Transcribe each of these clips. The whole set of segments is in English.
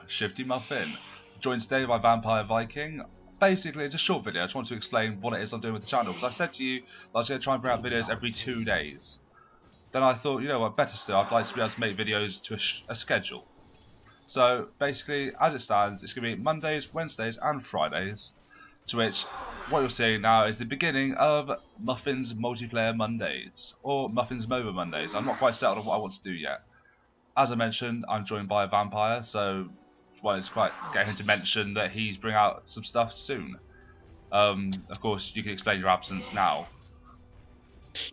Shifty Muffin, joined today by Vampire Viking. Basically, it's a short video. I just want to explain what it is I'm doing with the channel, because I said to you that I was going to try and bring out videos every 2 days. Then I thought, you know what, better still, I'd like to be able to make videos to a schedule. So basically, as it stands, it's going to be Mondays, Wednesdays and Fridays, to which what you're seeing now is the beginning of Muffins Multiplayer Mondays, or Muffins MOBA Mondays. I'm not quite settled on what I want to do yet. As I mentioned, I'm joined by a vampire, so wanted to quite get him to mention that he's bringing out some stuff soon. Of course, you can explain your absence now.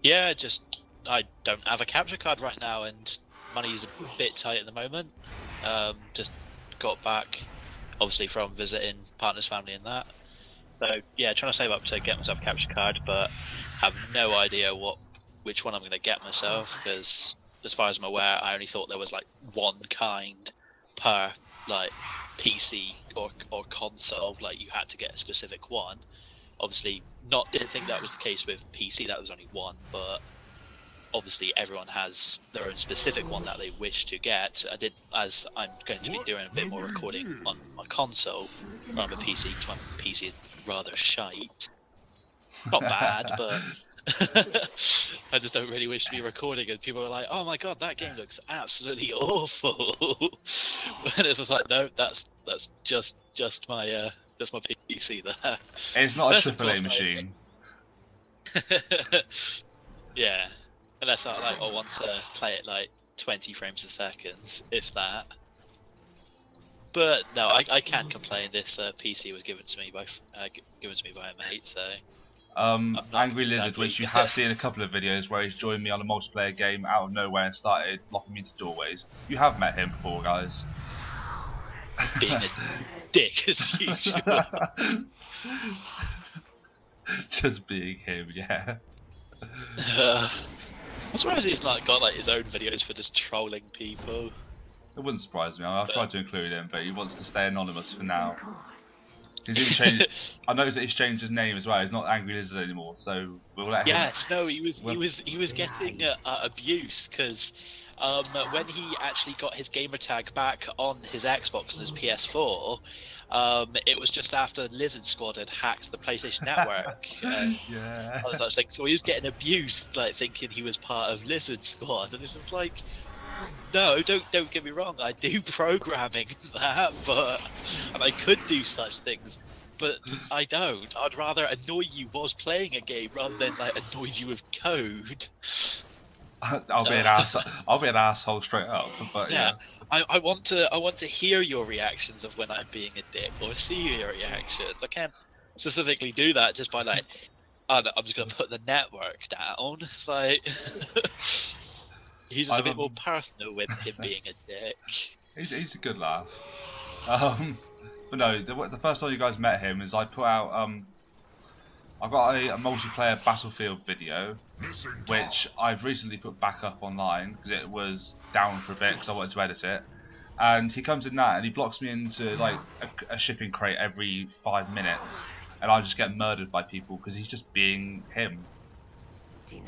Yeah, just I don't have a capture card right now, and money's a bit tight at the moment. Just got back, obviously, from visiting partner's family and that. So yeah, trying to save up to get myself a capture card, but have no idea which one I'm going to get myself, because as far as I'm aware, I only thought there was like one kind per like PC or console. Like you had to get a specific one. Obviously, didn't think that was the case with PC. That was only one, but obviously everyone has their own specific one that they wish to get. As I'm going to be doing a bit more recording on my console rather than PC, because my PC is rather shite. Not bad, but I just don't really wish to be recording, and people are like, "Oh my god, that game looks absolutely awful," and it's just like, no, that's just my PC there. It's not a AAA machine. Yeah, unless I want to play it like 20 frames a second, if that. But no, I can't complain. This PC was given to me by a mate, so. Angry Lizard, which you have seen a couple of videos where he's joined me on a multiplayer game out of nowhere and started locking me into doorways. You have met him before, guys. Being a dick as usual. Just being him, yeah. I'm surprised he's not got like his own videos for just trolling people. It wouldn't surprise me. I've tried to include him, but he wants to stay anonymous for now. He's even changed. I noticed that he's changed his name as well. He's not Angry Lizard anymore, so we'll let him. Yes, no, he was getting abuse, because when he actually got his gamer tag back on his Xbox and his PS4, it was just after Lizard Squad had hacked the PlayStation Network. Yeah. All such things. So he was getting abused, like thinking he was part of Lizard Squad, and it's just like, no, don't get me wrong. I do programming that, and I could do such things, but I don't. I'd rather annoy you whilst playing a game rather than like annoy you with code. I'll be an asshole straight up. But yeah. I want to hear your reactions of when I'm being a dick, or see your reactions. I can't specifically do that just by like, oh, no, I'm just gonna put the network down. It's like. He's just a bit more personal with him being a dick. He's a good laugh. But no, the first time you guys met him is I put out I've got a multiplayer Battlefield video, which I've recently put back up online because it was down for a bit because I wanted to edit it. And he comes in that and he blocks me into like a shipping crate every 5 minutes, and I just get murdered by people because he's just being him. You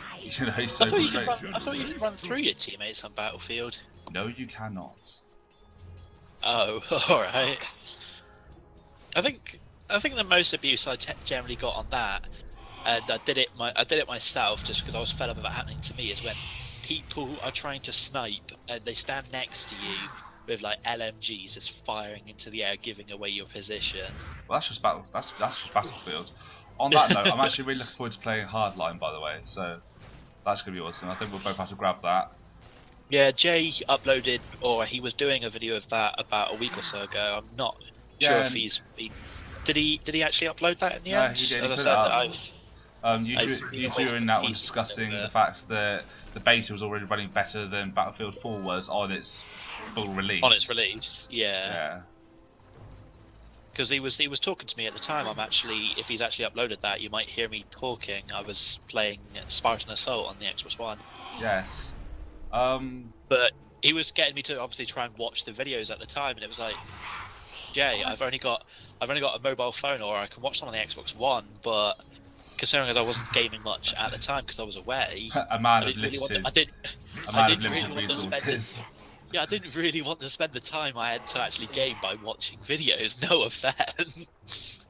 know, he's so I thought you could run through your teammates on Battlefield. No, you cannot. Oh, all right. I think the most abuse I generally got on that, and I did it myself just because I was fed up of it happening to me, is when people are trying to snipe and they stand next to you with like LMGs just firing into the air, giving away your position. Well, that's just Battlefield. On that note, I'm actually really looking forward to playing Hardline, by the way, so that's going to be awesome. I think we'll both have to grab that. Yeah, Jay uploaded, or he was doing a video of that about a week or so ago. I'm not sure if he's been... Did he actually upload that in the end? He did. As I said, you two in that one discussing the fact that the beta was already running better than Battlefield 4 was on its full release. On its release, yeah. Because he was talking to me at the time. If he's actually uploaded that, you might hear me talking. I was playing Spartan Assault on the Xbox One. Yes. But he was getting me to obviously try and watch the videos at the time, and it was like, Jay, I've only got a mobile phone, or I can watch them on the Xbox One, but considering as I wasn't gaming much at the time because I was away, a man of limited resources. Yeah, I didn't really want to spend the time I had to actually game by watching videos. No offense.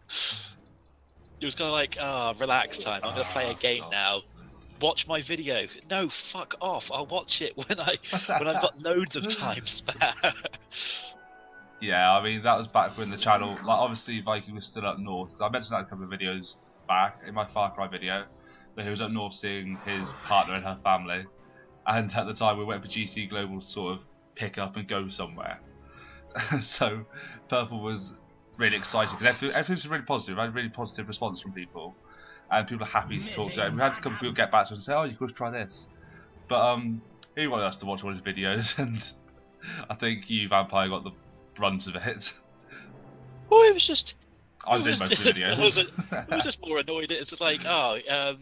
It was kind of like, relax time. I'm gonna play a game now. Watch my video. No, fuck off. I'll watch it when I've got loads of time spare. Yeah, I mean that was back when the channel, like obviously Viking was still up north. I mentioned that a couple of videos back in my Far Cry video, that he was up north seeing his partner and her family, and at the time we went for GC Global to sort of pick up and go somewhere. So Purple was really excited because everything was really positive. I had a really positive response from people, and people are happy to talk to him. We had a couple of people get back to us and say, "Oh, you could try this," but he wanted us to watch all his videos, and I think you Vampire got the brunt of it. Well, it was just. I was in most of the videos. I was just more annoyed. It's just like, yeah,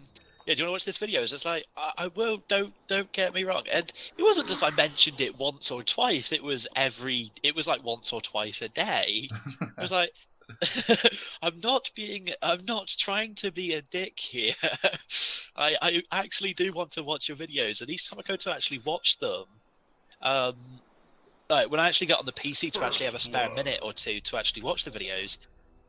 do you want to watch this video? It's like, I will. Don't get me wrong. And it wasn't just I mentioned it once or twice. It was like once or twice a day. It was like, I'm not trying to be a dick here. I actually do want to watch your videos, and each time I go to actually watch them, like when I actually get on the PC to actually have a spare minute or two to actually watch the videos,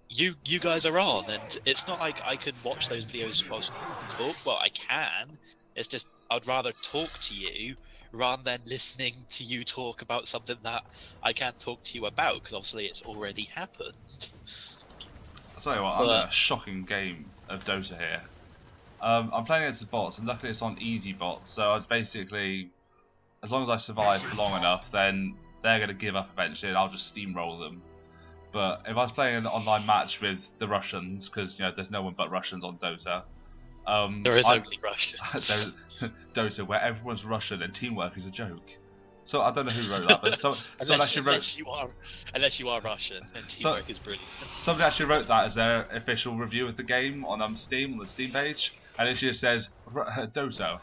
you guys are on, and it's not like I can watch those videos whilst talk. Well, I can. It's just I'd rather talk to you rather than listening to you talk about something that I can't talk to you about because obviously it's already happened. I'll tell you what, I'm in a shocking game of Dota here. I'm playing against the bots, and luckily it's on easy bots, so I'd basically, as long as I survive for long enough, then they're going to give up eventually, and I'll just steamroll them. But if I was playing an online match with the Russians, because there's no one but Russians on Dota. There is only Russians. Dota, where everyone's Russian and teamwork is a joke. So I don't know who wrote that, but unless you are Russian, then teamwork is brilliant. Somebody actually wrote that as their official review of the game on Steam, on the Steam page, and it just says Dota,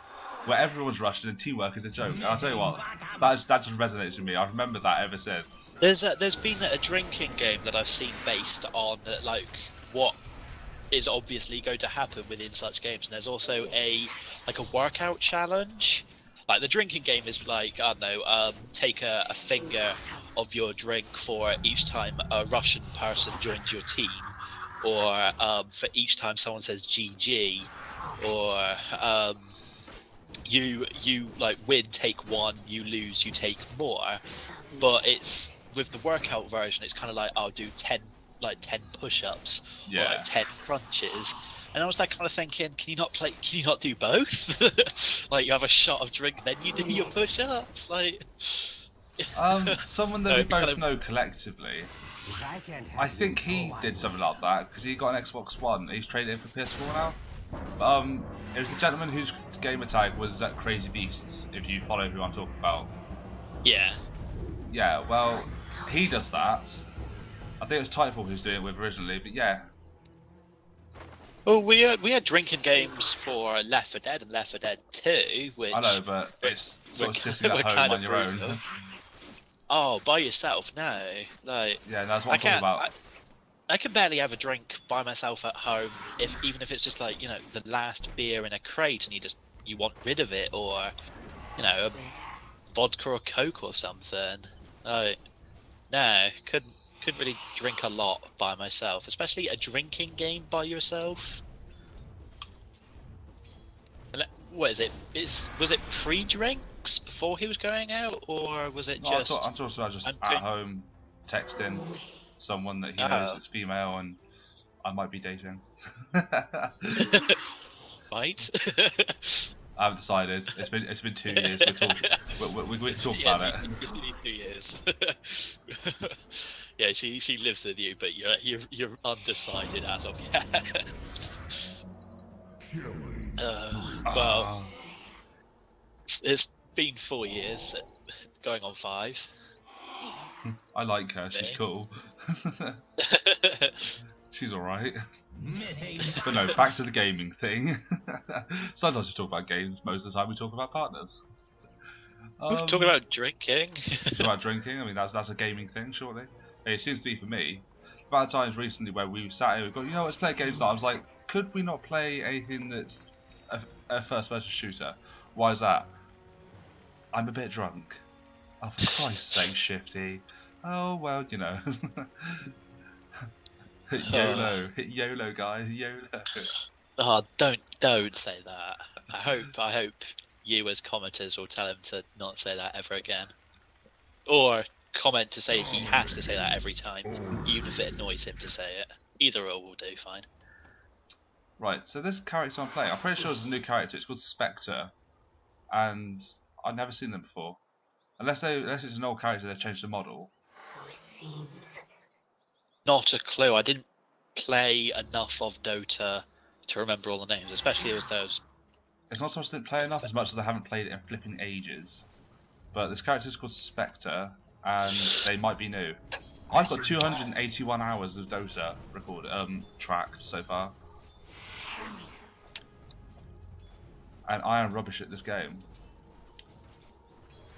where everyone's Russian and teamwork is a joke. And I'll tell you what, that just resonates with me. I've remembered that ever since. There's been a drinking game that I've seen based on like what is obviously going to happen within such games, and there's also a workout challenge. Like the drinking game is like, I don't know, take a finger of your drink for each time a Russian person joins your team, or for each time someone says GG, or you like win, take one, you lose, you take more. But it's with the workout version, it's kind of like I'll do 10 push-ups, or like 10 crunches. And I was like kind of thinking, can you not do both? Like you have a shot of drink, then you do your push-ups. Like, someone that we both know collectively, I think he did something like that because he got an Xbox One. He's traded in for PS4 now. It was the gentleman whose gamer tag was Crazy Beasts. If you follow who I'm talking about. Yeah. Yeah. Well, he does that. I think it was Titanfall who was doing it with originally, but yeah. Well, we had drinking games for Left 4 Dead and Left 4 Dead 2, which... I know, but it's sort of sitting at home on your own. Oh, by yourself? No. Like, yeah, that's what I'm talking about. I can barely have a drink by myself at home, even if it's just like, the last beer in a crate and you want rid of it, or, a vodka or Coke or something. Like, no, couldn't really drink a lot by myself, especially a drinking game by yourself. What is it? Was it pre-drinks before he was going out, or was it just? I'm talking about just at home texting someone that he knows is female and I might be dating. Right. I haven't decided. It's been 2 years. We talk about it. It's been 2 years. Yeah, she lives with you, but you're undecided as of yet. Well, it's been 4 years, going on 5. I like her. She's cool. She's alright. But no, back to the gaming thing. Sometimes we talk about games. Most of the time we talk about partners. We're talking about drinking. About drinking. I mean, that's a gaming thing, surely. It seems to be for me. About times recently where we sat here, we've got, let's play games like. I was like, could we not play anything that's a first-person shooter? Why is that? I'm a bit drunk. Oh, for Christ's sake, Shifty. Oh, well, you know. Hit YOLO. Hit YOLO, guys. YOLO. Oh, don't say that. I hope you as commenters will tell him to not say that ever again. Or comment to say he has to say that every time, even if it annoys him to say it. Either or will do, fine. Right, so this character I'm playing, I'm pretty sure it's a new character. It's called Spectre, and I've never seen them before. Unless it's an old character, they've changed the model. So it seems. Not a clue. I didn't play enough of Dota to remember all the names, especially with those. It's not so much I didn't play enough as much as I haven't played it in flipping ages. But this character is called Spectre, and they might be new. I've got 281 hours of Dota tracked so far. And I am rubbish at this game.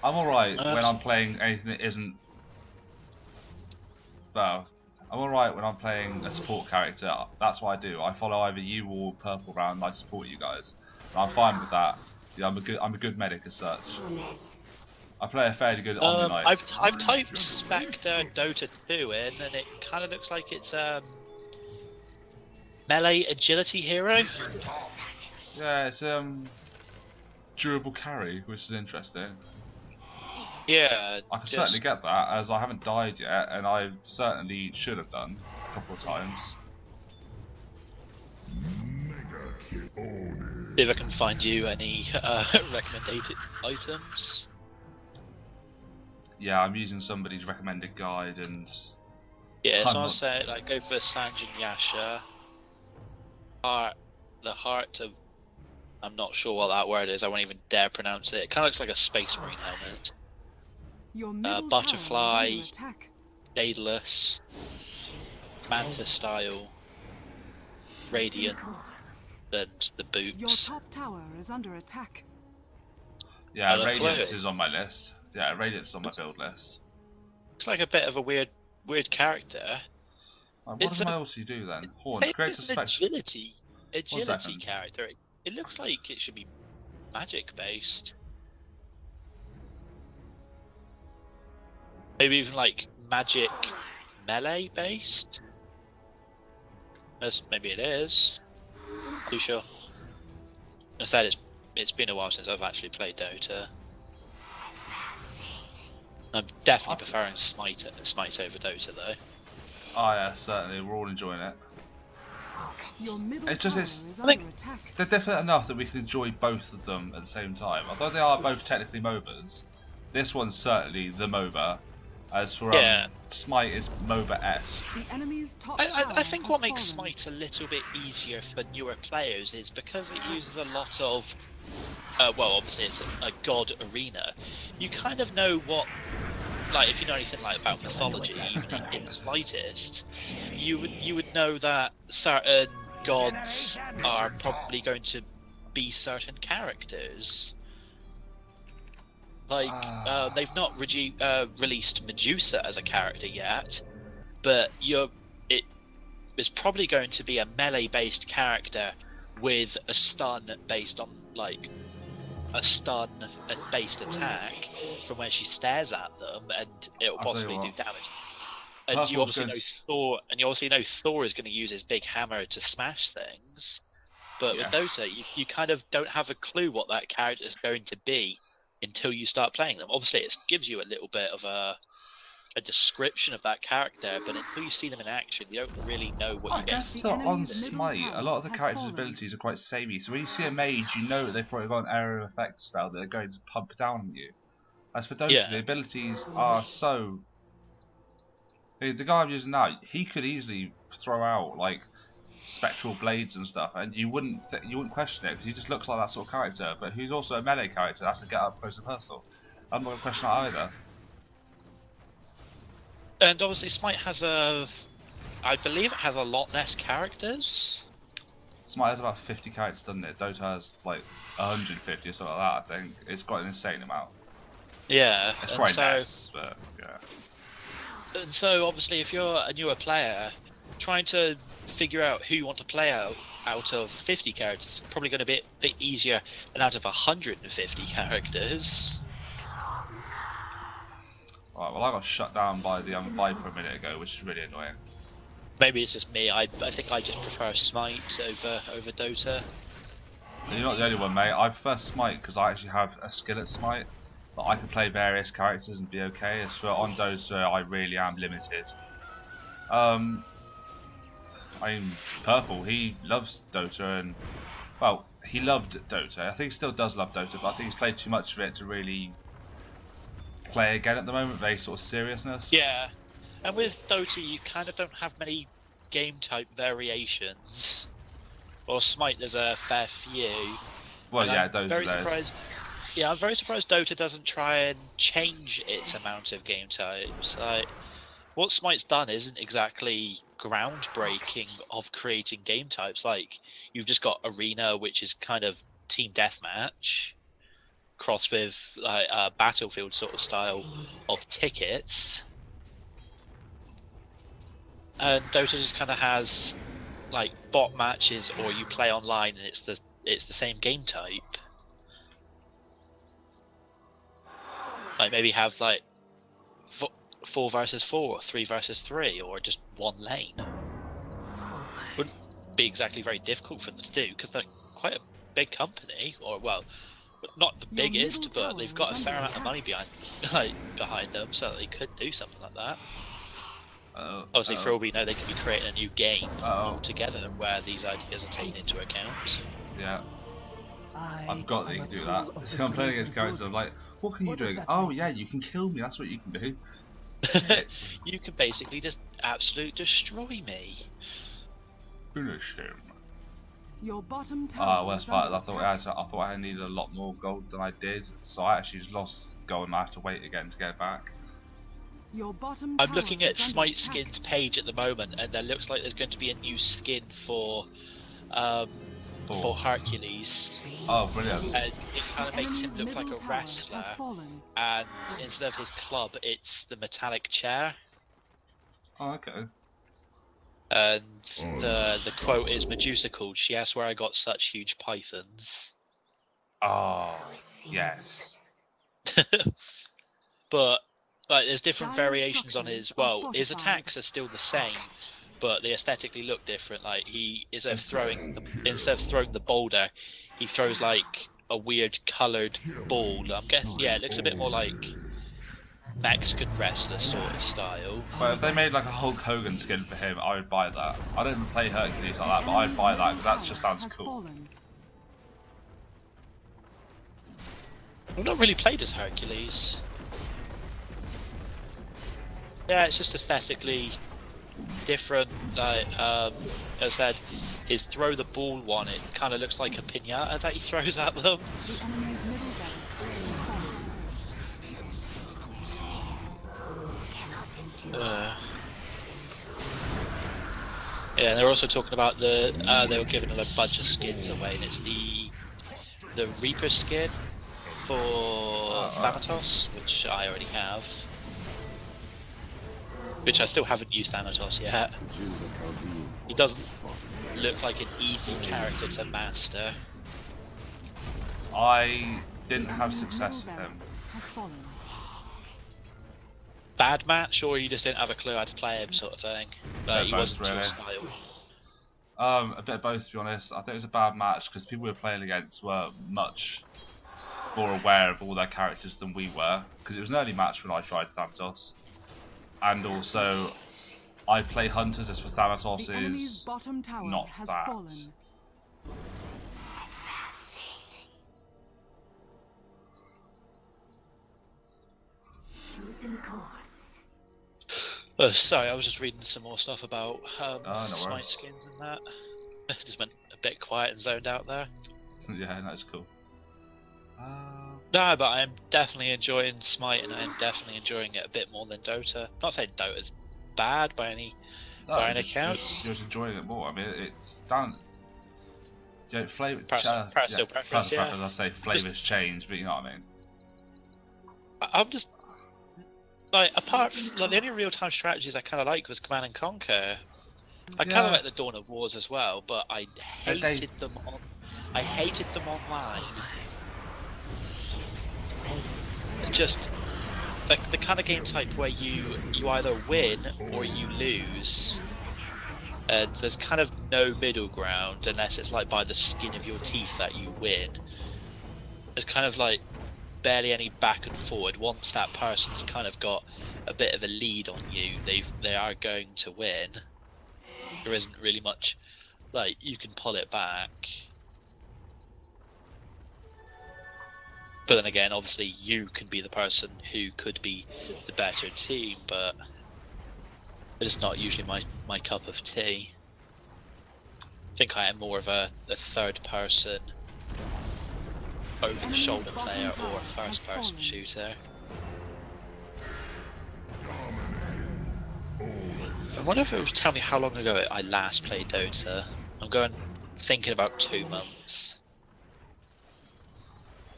I'm alright when I'm playing anything that isn't... Well, I'm alright when I'm playing a support character. That's what I do. I follow either you or Purple Round and I support you guys. And I'm fine with that. Yeah, I'm a good medic as such. I play a fairly good Omni Knight. I've typed Spectre Dota 2 in, and it kind of looks like it's melee agility hero. Yeah, it's durable carry, which is interesting. Yeah, I can certainly get that, as I haven't died yet, and I certainly should have done a couple of times. See if I can find you any recommended items. Yeah, I'm using somebody's recommended guide, and yeah, so I'll say like go for Sanjin Yasha. The heart of, I'm not sure what that word is. I won't even dare pronounce it. It kind of looks like a Space Marine helmet. Butterfly, Daedalus, Manta style, Radiant, and the boots. Your top tower is under attack. Yeah, Radiance is on my list. Yeah, Radiance is on my build list. Looks like a bit of a weird character. What does my ulti do then? Horn, it's an agility character. It looks like it should be magic based. Maybe even like magic melee based. Maybe it is. Too sure. I said it's been a while since I've actually played Dota. I'm definitely preferring Smite over Dota though. Oh yeah, certainly. We're all enjoying it. They're different enough that we can enjoy both of them at the same time. Although they are both technically MOBAs, this one's certainly the MOBA. As for Smite is MOBA-esque. I think what makes Smite a little bit easier for newer players is because it uses a lot of well, obviously it's a god arena. You kind of know what, like, if you know anything like about mythology, even in the slightest, you would know that certain gods are probably going to be certain characters. Like, they've not released Medusa as a character yet, but it is probably going to be a melee-based character with a stun based on, like, a stun-based attack from when she stares at them, and it'll possibly do damage. And you obviously know Thor is going to use his big hammer to smash things. But with Dota, you kind of don't have a clue what that character is going to be until you start playing them. Obviously, it gives you a little bit of a description of that character, but until you see them in action, you don't really know what you're getting. I guess so on Smite, a lot of the characters' abilities are quite samey, so when you see a mage, you know that they've probably got an area of effect spell that are going to pump down on you. As for Dota, the abilities are so... The guy I'm using now, he could easily throw out, like, spectral blades and stuff, and you wouldn't question it because he just looks like that sort of character. But he's also a melee character, has to get up close and personal. I'm not going to question that either. And obviously, Smite has I believe it has a lot less characters. Smite has about 50 characters, doesn't it? Dota has like 150 or something like that. I think it's quite an insane amount. Yeah, it's quite nice, but yeah. And so obviously, if you're a newer player, trying to figure out who you want to play out of 50 characters is probably going to be a bit easier than out of 150 characters. Right, well I got shut down by the Viper a minute ago, which is really annoying. Maybe it's just me. I think I just prefer Smite over Dota. You're not the only one, mate. I prefer Smite because I actually have a skill at Smite. That I can play various characters and be okay. As for on Dota, I really am limited. I mean, Purple, he loves Dota and, well, he loved Dota. I think he still does love Dota, but I think he's played too much of it to really play again at the moment, very sort of seriousness. Yeah, and with Dota you kind of don't have many game type variations. Or Smite, there's a fair few. Well, yeah, I'm very surprised. Yeah, I'm very surprised Dota doesn't try and change its amount of game types. Like, what Smite's done isn't exactly groundbreaking of creating game types. Like, you've just got Arena, which is kind of team deathmatch, crossed with like a Battlefield sort of style of tickets. And Dota just kind of has like bot matches, or you play online and it's the same game type. Like maybe have like 4 versus 4, or 3 versus 3, or just one lane. Wouldn't be exactly very difficult for them to do because they're quite a big company, or well, not the biggest, but they've got a fair amount of money behind them, so that they could do something like that. Obviously, for all we know, they could be creating a new game altogether where these ideas are taken into account. Yeah. I've got that you can do that. So I'm playing against characters, I'm like, what can you do? Oh yeah, you can kill me, that's what you can do. You can basically just absolute destroy me. Finish him. Your bottom tower. Worst part, I thought I needed a lot more gold than I did, so I actually just lost gold and I have to wait again to get it back. I'm looking at Smite Skins page at the moment, and there looks like there's going to be a new skin for Hercules. Oh, brilliant! And it kind of makes him look like a wrestler, and instead of his club, it's the metallic chair. Oh, okay. And the quote is, "Medusa called. She asked where I got such huge pythons." Oh, yes. But like, there's different variations on his. Well, his attacks are still the same, but they aesthetically look different. Like instead of throwing the boulder, he throws like a weird coloured ball. I'm guessing, yeah, it looks a bit more like Mexican wrestler sort of style. But if they made like a Hulk Hogan skin for him, I would buy that. I don't play Hercules like that, but I'd buy that because that just sounds cool. I've not really played as Hercules. Yeah, it's just aesthetically different. Like, as I said, his throw the ball one, it kind of looks like a piñata that he throws at them. Yeah, they're also talking about they were giving a bunch of skins away, and it's the Reaper skin for Thanatos, which I already have. Which I still haven't used Thanatos yet. He doesn't look like an easy character to master. I didn't have success with him. Bad match, or you just didn't have a clue how to play him, sort of thing? Like, he wasn't your style. A bit of both, to be honest. I think it was a bad match because people we were playing against were much more aware of all their characters than we were. Because it was an early match when I tried Thanatos. And also, I play Hunters, as for Thanatos is not that. Oh, sorry, I was just reading some more stuff about no Smite skins and that. I just went a bit quiet and zoned out there. Yeah, that's cool. No, but I am definitely enjoying Smite, and I am definitely enjoying it a bit more than Dota. Not saying Dota's bad by any accounts. You're just enjoying it more. I mean, it's down. You know, flavor. Preference, preference, yeah. I say flavors change, but you know what I mean. I'm just like, apart from like, the only real-time strategies I kind of like was Command and Conquer. I kind of like the Dawn of Wars as well, but I hated them on. I hated them online. Just the kind of game type where you either win or you lose. And there's kind of no middle ground unless it's like by the skin of your teeth that you win. There's kind of like barely any back and forward. Once that person's kind of got a bit of a lead on you, they are going to win. There isn't really much like you can pull it back. But then again, obviously you can be the person who could be the better team, but it's not usually my cup of tea. I think I am more of a third person over the shoulder player or a first person shooter. I wonder if it would tell me how long ago I last played Dota. I'm thinking about 2 months.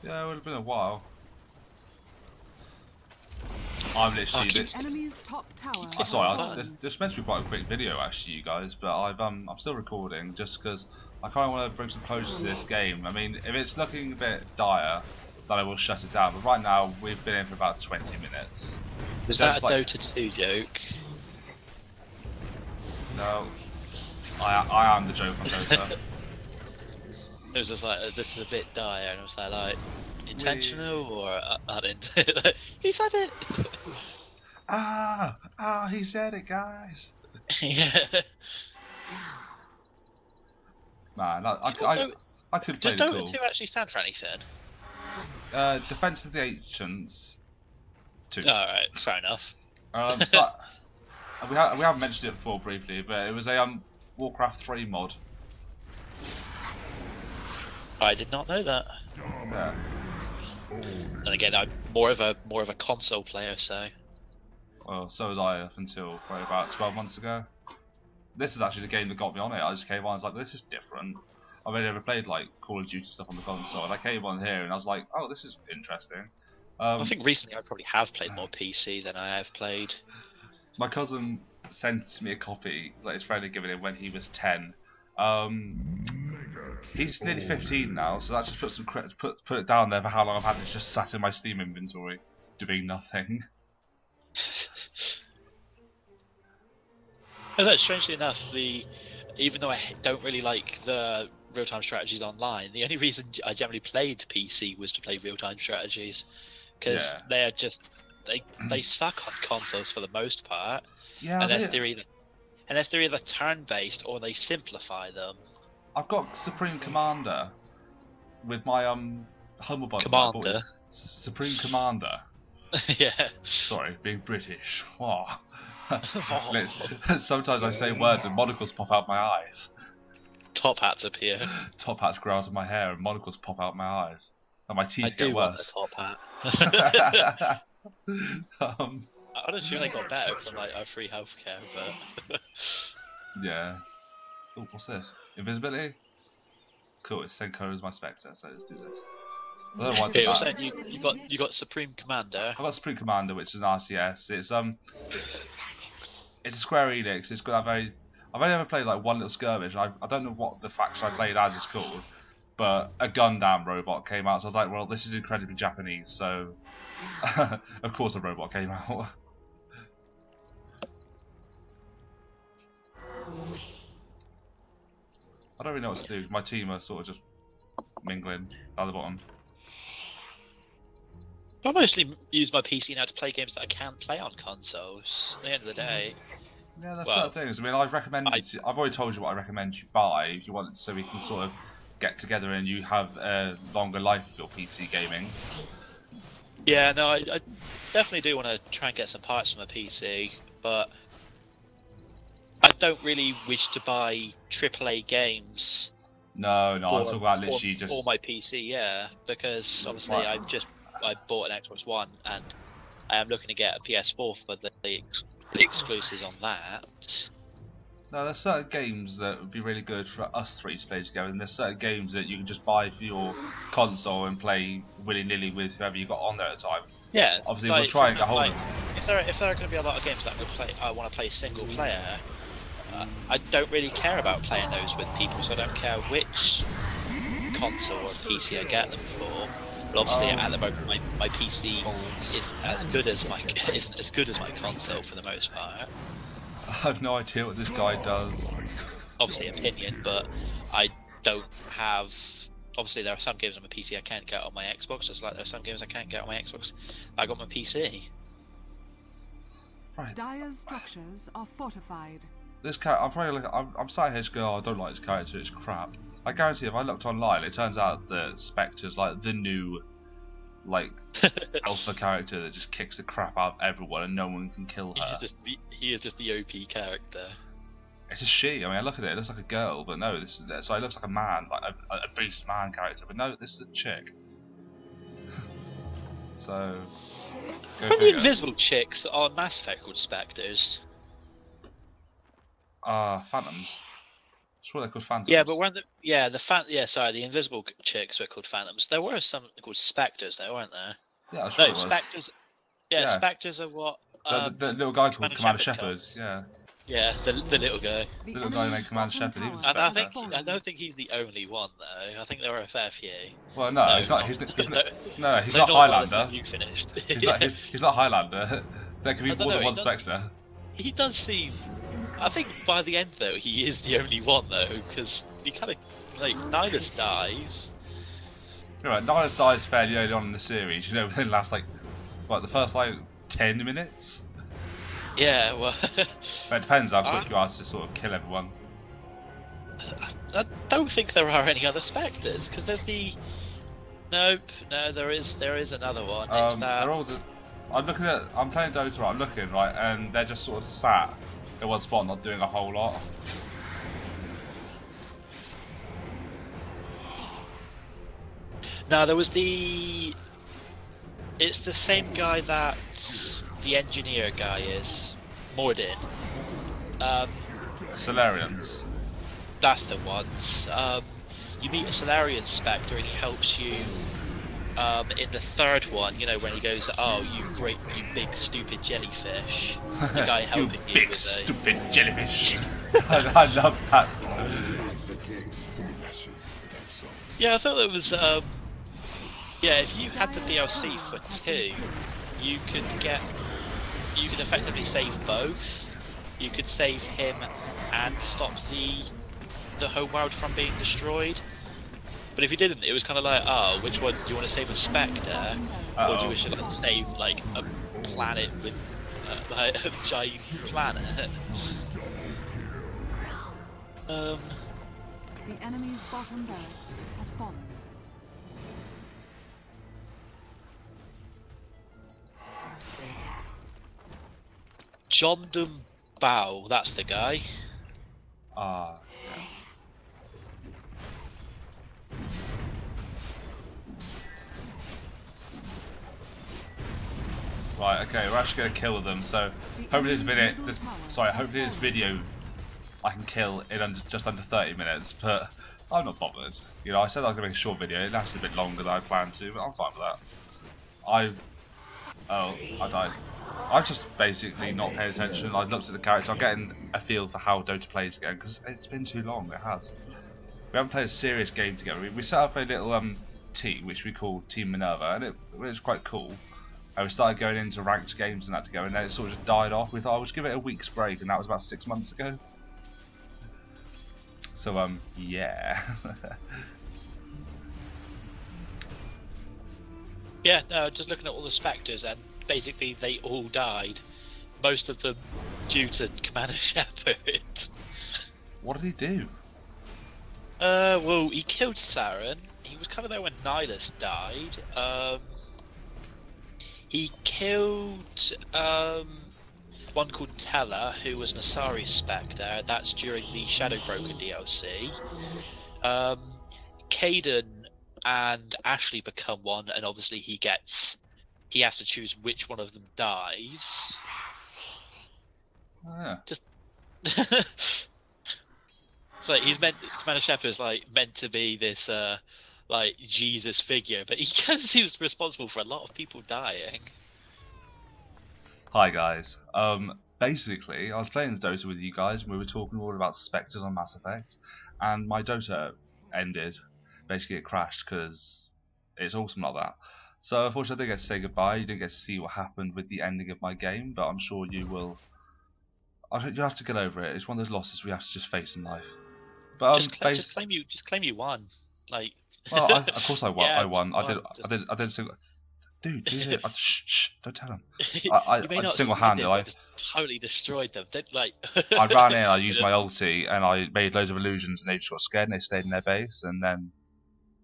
Yeah, it would have been a while. I'm literally. Enemy's top tower. Sorry, this meant to be quite a quick video actually, you guys, but I'm still recording just because I kind of want to bring some closure to this game. I mean, if it's looking a bit dire, then I will shut it down. But right now, we've been in for about 20 minutes. Was that a Dota 2 joke? No, I am the joke on Dota. It was just like, this is a bit dire, and I was like intentional or unintentional? He said it! He said it, guys. Yeah. Man, I could play Does Dota 2 actually stand for anything? Defense of the Ancients 2. Alright, fair enough. We haven't mentioned it before briefly, but it was a Warcraft 3 mod. I did not know that. Yeah. And again, I'm more of a console player, so. Well, so was I up until probably about 12 months ago. This is actually the game that got me on it. I just came on, I was like, this is different. I've only ever played like Call of Duty stuff on the console, and I came on here and I was like, oh, this is interesting. I think recently I probably have played more PC than I have played. My cousin sent me a copy that his friend had given him when he was 10. He's nearly 15 now, so that just puts some put it down there for how long I've had it just sat in my Steam inventory, doing nothing. Although, strangely enough, even though I don't really like the real-time strategies online, the only reason I generally played PC was to play real-time strategies, because they're just they suck on consoles for the most part. Yeah, unless they're either turn-based or they simplify them. I've got Supreme Commander with my humble bundle. Commander. Supreme Commander. Yeah. Sorry, being British. Oh. Sometimes I say words and monocles pop out my eyes. Top hats appear. Top hats grow out of my hair and monocles pop out my eyes. And my teeth get worse. I do want a top hat. I don't sure they got better from like our free healthcare, but yeah. Oh, what's this? Invisibility? Cool, it's same colour as my Spectre, so let's do this. Okay, you're saying you got Supreme Commander. I've got Supreme Commander, which is an RTS. It's a Square Enix. It's got I've only ever played like one little skirmish. I don't know what the faction I played as is called, but a Gundam robot came out, so I was like, well, this is incredibly Japanese, so of course a robot came out. I don't really know what to do. My team are sort of just mingling down the bottom. I mostly use my PC now to play games that I can't play on consoles. At the end of the day. Yeah, that's certain things. I mean, I've already told you what I recommend you buy if you want it, so we can sort of get together and you have a longer life of your PC gaming. Yeah, no, I definitely do want to try and get some parts from a PC, but I don't really wish to buy AAA games. No, I'm talking about literally just for my PC, yeah, because obviously I bought an Xbox One and I am looking to get a PS4 for the exclusives on that. No, there's certain games that would be really good for us three to play together, and there's certain games that you can just buy for your console and play willy-nilly with whoever you got on there at the time. Yeah, obviously we'll try and get hold of them. If there are going to be a lot of games that I want to play single player, I don't really care about playing those with people, so I don't care which console or PC I get them for. But obviously, at the moment, my PC isn't as good as my console for the most part. I have no idea what this guy does. Obviously, opinion, but I don't have. Obviously, there are some games on my PC I can't get on my Xbox, just like there are some games I can't get on my Xbox. I got my PC. Right. Dire's structures are fortified. This character, I'm sat here just going, oh, I don't like this character, it's crap. I guarantee if I looked online, it turns out that Spectres like the new, like, alpha character that just kicks the crap out of everyone and no one can kill her. He is just the OP character. It's a she. I mean, I look at it, it looks like a girl, but no, so it looks like a man, like a beast man character. But no, this is a chick. So, Are the invisible chicks on Mass Effect called Spectres? Phantoms. That's what they're called, Phantoms. Yeah, but the invisible chicks were called Phantoms. There were some called Spectres, though, weren't there? Yeah, I'm sure. No, Spectres. Yeah, Spectres are what. The little guy called Commander Shepard. Yeah. Yeah, the little guy. The little guy named Commander Shepard. He was a I don't think he's the only one though. I think there are a fair few. Well, no, he's not. He's not Highlander. You finished. He's not Highlander. There can be more than one Spectre. He does seem. I think by the end though, he is the only one though, because he kind of like Nihilus dies. You're right. Nihilus dies fairly early on in the series. You know, within the last the first 10 minutes. Yeah, well. But it depends how quick you are to sort of kill everyone. I don't think there are any other Spectres, because there's the. Nope, no, there is another one. It's that. They're all just... I'm playing Dota, right? I'm looking, right, and they're just sort of sat in one spot, not doing a whole lot. No, there was the. It's the same guy that the engineer guy is, Mordin. Solarians. That's the ones. You meet a Solarian Spectre and he helps you. In the third one, you know, when he goes, "Oh, you big stupid jellyfish," the guy helping you big with stupid jellyfish. I love that. Yeah, I thought it was. Yeah, if you had the DLC for 2, you could effectively save both. You could save him and stop the home world from being destroyed. But if you didn't, it was kind of like, oh, which one do you want to save a Spectre, or do you wish to save like a planet with like a giant planet? The enemy's bottom barracks has fallen. John Bao, that's the guy. Yeah. Right, okay, we're actually going to kill them, so hopefully this video I can kill in just under 30 minutes, but I'm not bothered. You know, I said I was going to make a short video, it lasted a bit longer than I planned to, but I'm fine with that. I died. I've just basically not paid attention. I looked at the character, I'm getting a feel for how Dota plays again, because it's been too long, it has. We haven't played a serious game together. We set up a little team, which we call Team Minerva, and it was quite cool. And we started going into ranked games and that together, and then it sort of just died off. We thought, I would give it a week's break, and that was about 6 months ago. So, yeah. Yeah, no, just looking at all the Spectres, and basically they all died. Most of them due to Commander Shepard. What did he do? Well, he killed Saren. He was kind of there when Nihilus died. He killed one called Teller, who was an Asari Spectre. That's during the Shadowbroken DLC. Caden and Ashley become one, and obviously he has to choose which one of them dies. Oh, yeah. Just it's like Commander Shepard's like meant to be this like Jesus figure, but he kind of seems responsible for a lot of people dying. Hi guys. Basically, I was playing Dota with you guys, and we were talking all about Spectres on Mass Effect, and my Dota ended. Basically, it crashed because it's awesome like that. So unfortunately, I didn't get to say goodbye. You didn't get to see what happened with the ending of my game, but I'm sure you will. You'll have to get over it. It's one of those losses we have to just face in life. But just claim you won. Like. Well, of course I won. Yeah, I won. I did single. Dude, shh, don't tell him. I single-handed. I just totally destroyed them. Like. I ran in. I used my ulti, and I made loads of illusions, and they just got scared, and they stayed in their base, and then.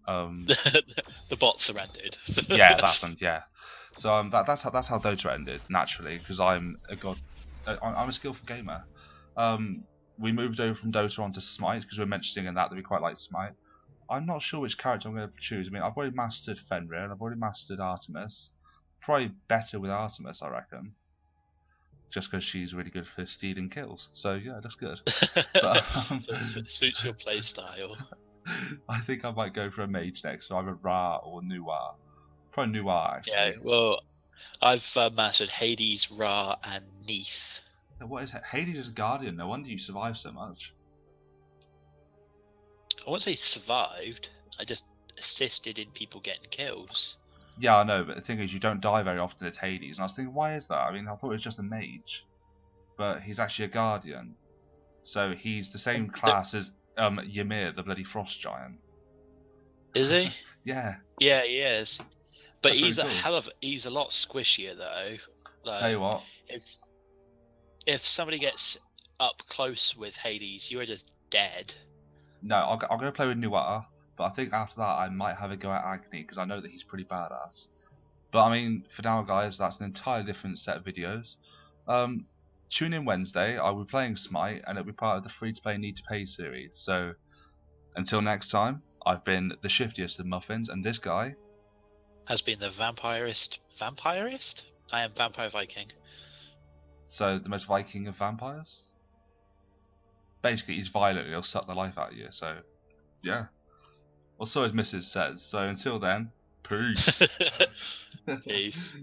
The bot surrendered. Yeah, that happened. Yeah. So that's how Dota ended naturally, because I'm a god. I'm a skillful gamer. We moved over from Dota onto Smite because we're mentioning in that we quite like Smite. I'm not sure which character I'm going to choose. I mean, I've already mastered Fenrir and I've already mastered Artemis. Probably better with Artemis, I reckon. Just because she's really good for stealing kills. So yeah, that's good. But, so it suits your play style. I think I might go for a mage next, so either Ra or Nuar. Probably Nuar, actually. Yeah, well, I've mastered Hades, Ra, and Neith. What is it? Hades is a guardian. No wonder you survive so much. I won't say survived. I just assisted in people getting kills. Yeah, I know, but the thing is, you don't die very often as Hades. And I was thinking, why is that? I mean, I thought it was just a mage, but he's actually a guardian. So he's the same class as Ymir, the bloody frost giant. Is he? Yeah. Yeah, he is. But That's he's really cool. he's a lot squishier though. Like, Tell you what. If somebody gets up close with Hades, you're just dead. No, I'll go play with Nuar, but I think after that I might have a go at Agni because I know that he's pretty badass. But I mean, for now, guys, that's an entirely different set of videos. Tune in Wednesday. I'll be playing Smite, and it'll be part of the free-to-play need-to-pay series. So until next time, I've been the shiftiest of Muffins, and this guy has been the vampirist. Vampirist? I am Vampire Viking. So the most Viking of vampires. Basically, he's violent. He'll suck the life out of you. So, yeah. Well, so as Mrs. says. So until then, peace. Peace.